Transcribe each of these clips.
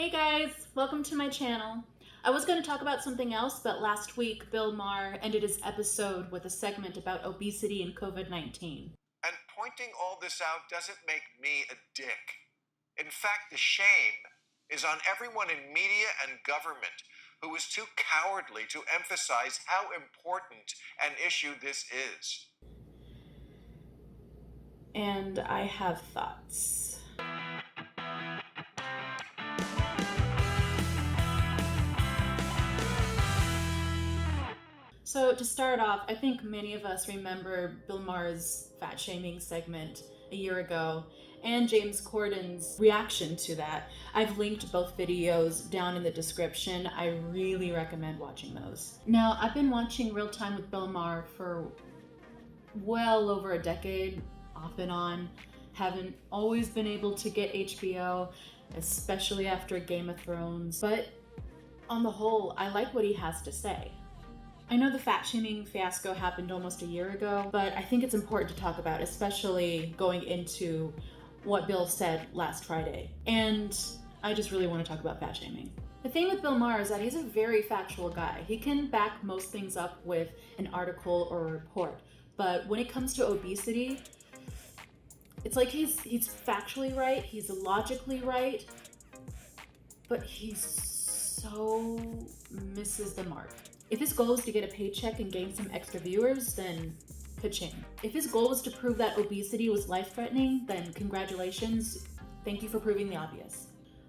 Hey guys, welcome to my channel. I was going to talk about something else, but last week Bill Maher ended his episode with a segment about obesity and Covid-19. And pointing all this out doesn't make me a dick. In fact, the shame is on everyone in media and government who is too cowardly to emphasize how important an issue this is. And I have thoughts. So to start off, I think many of us remember Bill Maher's fat shaming segment a year ago and James Corden's reaction to that. I've linked both videos down in the description. I really recommend watching those. Now, I've been watching Real Time with Bill Maher for well over a decade, off and on. Haven't always been able to get HBO, especially after Game of Thrones. But on the whole, I like what he has to say. I know the fat shaming fiasco happened almost a year ago, but I think it's important to talk about, especially going into what Bill said last Friday. And I just really want to talk about fat shaming. The thing with Bill Maher is that he's a very factual guy. He can back most things up with an article or a report. But when it comes to obesity, it's like he's factually right, he's logically right, but he so misses the mark. If his goal is to get a paycheck and gain some extra viewers, then ka-ching. If his goal was to prove that obesity was life-threatening, then congratulations, thank you for proving the obvious.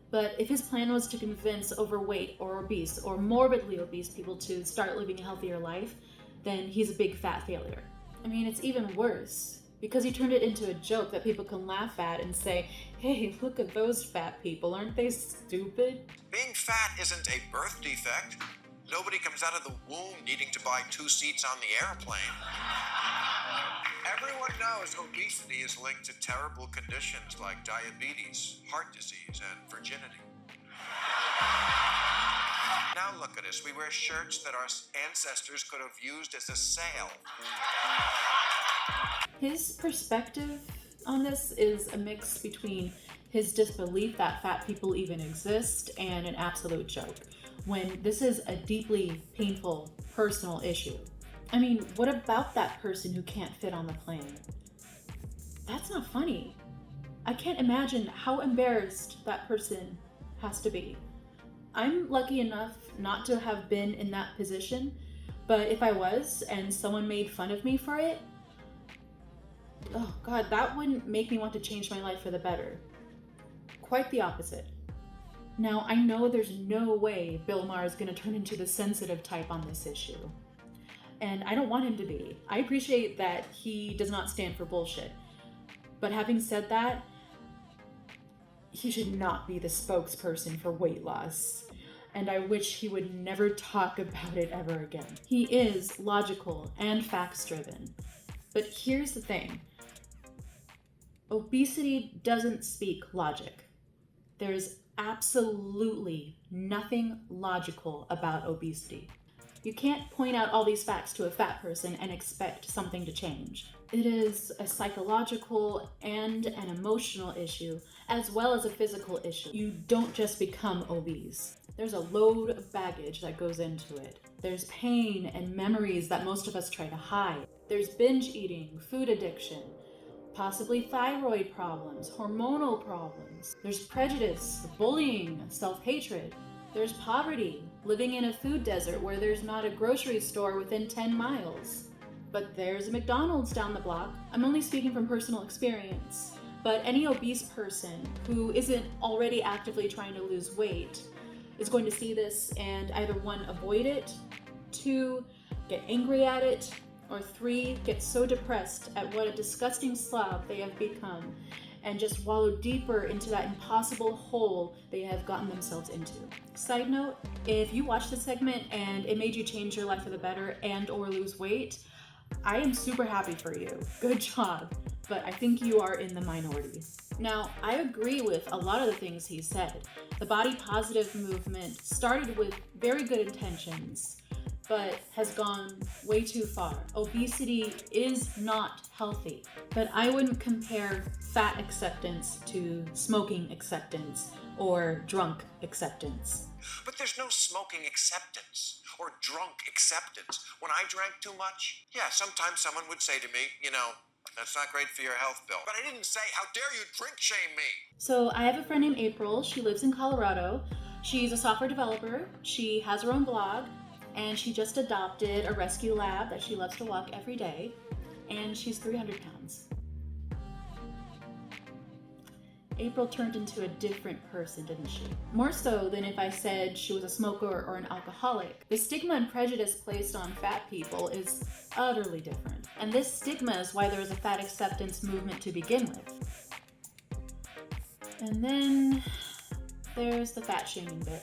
But if his plan was to convince overweight or obese or morbidly obese people to start living a healthier life, then he's a big fat failure. I mean, it's even worse, because he turned it into a joke that people can laugh at and say, hey, look at those fat people, aren't they stupid? Being fat isn't a birth defect. Nobody comes out of the womb needing to buy 2 seats on the airplane. Everyone knows obesity is linked to terrible conditions like diabetes, heart disease, and virginity. Now look at us. We wear shirts that our ancestors could have used as a sail. His perspective on this is a mix between his disbelief that fat people even exist and an absolute joke, when this is a deeply painful personal issue. I mean, what about that person who can't fit on the plane? That's not funny. I can't imagine how embarrassed that person has to be. I'm lucky enough not to have been in that position, but if I was and someone made fun of me for it, oh God, that wouldn't make me want to change my life for the better. Quite the opposite. Now, I know there's no way Bill Maher is going to turn into the sensitive type on this issue. And I don't want him to be. I appreciate that he does not stand for bullshit. But having said that, he should not be the spokesperson for weight loss. And I wish he would never talk about it ever again. He is logical and facts-driven. But here's the thing. Obesity doesn't speak logic. There's absolutely nothing logical about obesity. You can't point out all these facts to a fat person and expect something to change. It is a psychological and an emotional issue, as well as a physical issue. You don't just become obese. There's a load of baggage that goes into it. There's pain and memories that most of us try to hide. There's binge eating, food addiction, possibly thyroid problems, hormonal problems. There's prejudice, bullying, self-hatred. There's poverty, living in a food desert where there's not a grocery store within 10 miles. But there's a McDonald's down the block. I'm only speaking from personal experience. But any obese person who isn't already actively trying to lose weight is going to see this and either 1, avoid it, 2, get angry at it, or 3, get so depressed at what a disgusting slob they have become and just wallow deeper into that impossible hole they have gotten themselves into. Side note, if you watched this segment and it made you change your life for the better and or lose weight, I am super happy for you. Good job. But I think you are in the minority. Now, I agree with a lot of the things he said. The body positive movement started with very good intentions, but has gone way too far. Obesity is not healthy, but I wouldn't compare fat acceptance to smoking acceptance or drunk acceptance. But there's no smoking acceptance or drunk acceptance. When I drank too much, yeah, sometimes someone would say to me, that's not great for your health, Bill. But I didn't say, how dare you drink shame me? So I have a friend named April. She lives in Colorado. She's a software developer. She has her own blog, and she just adopted a rescue lab that she loves to walk every day, and she's 300 pounds. April turned into a different person, didn't she? More so than if I said she was a smoker or an alcoholic. The stigma and prejudice placed on fat people is utterly different. And this stigma is why there is a fat acceptance movement to begin with. And then there's the fat shaming bit.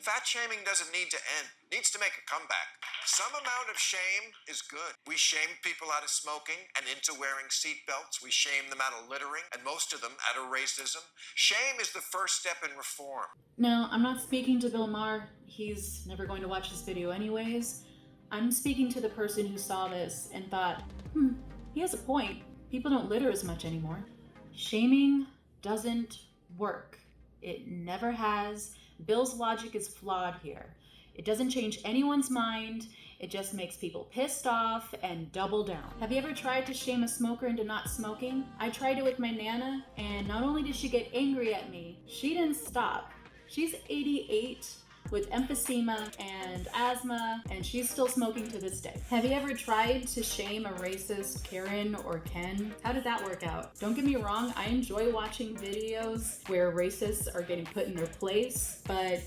Fat shaming doesn't need to end. It needs to make a comeback. Some amount of shame is good. We shame people out of smoking and into wearing seatbelts. We shame them out of littering, and most of them out of racism. Shame is the first step in reform. Now, I'm not speaking to Bill Maher. He's never going to watch this video anyways. I'm speaking to the person who saw this and thought, he has a point. People don't litter as much anymore. Shaming doesn't work. It never has. Bill's logic is flawed here. It doesn't change anyone's mind. It just makes people pissed off and double down. Have you ever tried to shame a smoker into not smoking? I tried it with my Nana, and not only did she get angry at me, she didn't stop. She's 88 with emphysema and asthma, and she's still smoking to this day. Have you ever tried to shame a racist Karen or Ken? How did that work out? Don't get me wrong, I enjoy watching videos where racists are getting put in their place, but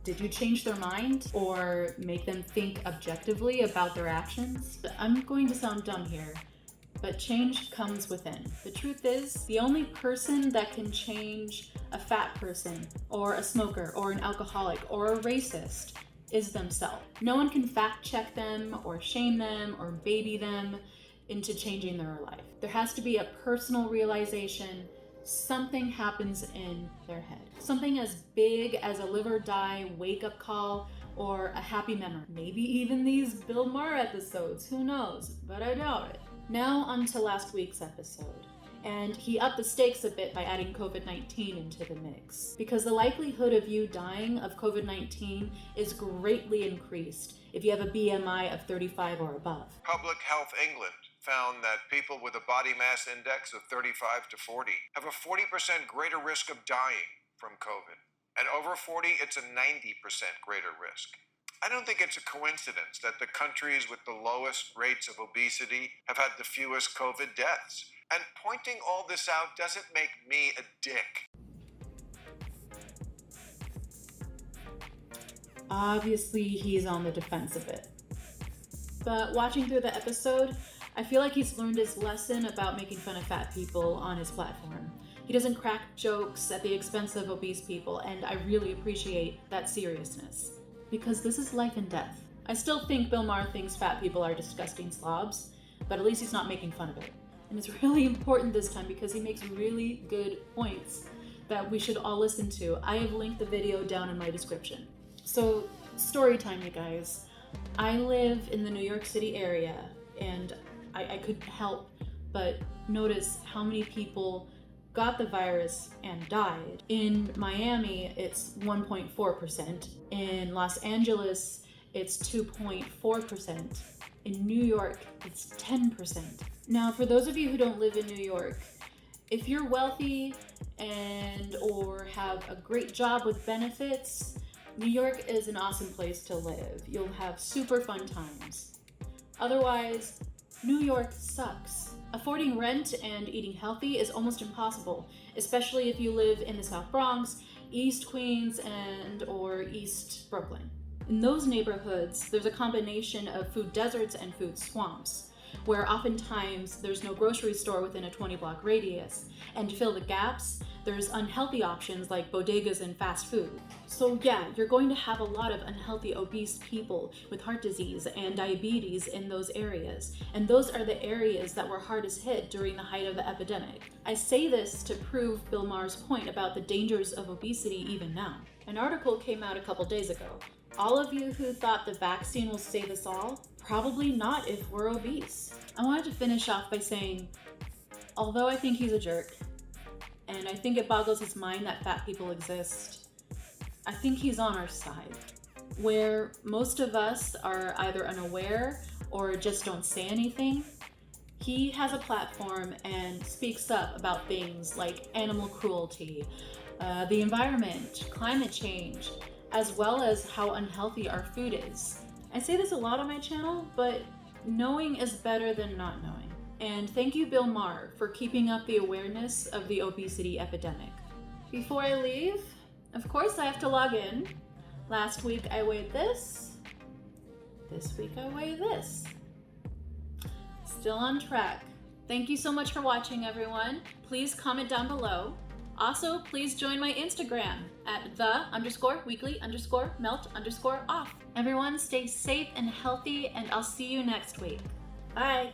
did you change their mind or make them think objectively about their actions? I'm going to sound dumb here, but change comes within. The truth is, the only person that can change a fat person or a smoker or an alcoholic or a racist is themselves. No one can fact check them or shame them or baby them into changing their life. There has to be a personal realization. Something happens in their head. Something as big as a live or die wake-up call or a happy memory. Maybe even these Bill Maher episodes, who knows, but I doubt it. Now on to last week's episode. And he upped the stakes a bit by adding COVID-19 into the mix. Because the likelihood of you dying of COVID-19 is greatly increased if you have a BMI of 35 or above. Public Health England found that people with a body mass index of 35 to 40 have a 40% greater risk of dying from COVID. And over 40, it's a 90% greater risk. I don't think it's a coincidence that the countries with the lowest rates of obesity have had the fewest COVID deaths. And pointing all this out doesn't make me a dick. Obviously, he's on the defense a bit. But watching through the episode, I feel like he's learned his lesson about making fun of fat people on his platform. He doesn't crack jokes at the expense of obese people, and I really appreciate that seriousness. Because this is life and death. I still think Bill Maher thinks fat people are disgusting slobs, but at least he's not making fun of it. And it's really important this time because he makes really good points that we should all listen to. I have linked the video down in my description. So, story time, you guys. I live in the New York City area, and I couldn't help but notice how many people got the virus and died. In Miami, it's 1.4%. In Los Angeles, it's 2.4%. In New York, it's 10%. Now, for those of you who don't live in New York, if you're wealthy and or have a great job with benefits, New York is an awesome place to live. You'll have super fun times. Otherwise, New York sucks. Affording rent and eating healthy is almost impossible, especially if you live in the South Bronx, East Queens, and or East Brooklyn. In those neighborhoods, there's a combination of food deserts and food swamps, where oftentimes there's no grocery store within a 20-block radius. And to fill the gaps, there's unhealthy options like bodegas and fast food. So yeah, you're going to have a lot of unhealthy obese people with heart disease and diabetes in those areas. And those are the areas that were hardest hit during the height of the epidemic. I say this to prove Bill Maher's point about the dangers of obesity even now. An article came out a couple days ago. All of you who thought the vaccine will save us all, probably not if we're obese. I wanted to finish off by saying, although I think he's a jerk, and I think it boggles his mind that fat people exist. I think he's on our side, where most of us are either unaware or just don't say anything. He has a platform and speaks up about things like animal cruelty, the environment, climate change, as well as how unhealthy our food is. I say this a lot on my channel, but knowing is better than not knowing. And thank you, Bill Maher, for keeping up the awareness of the obesity epidemic. Before I leave, of course I have to log in. Last week I weighed this. This week I weigh this. Still on track. Thank you so much for watching, everyone. Please comment down below. Also, please join my Instagram at the_weekly_melt_off. Everyone stay safe and healthy, and I'll see you next week. Bye.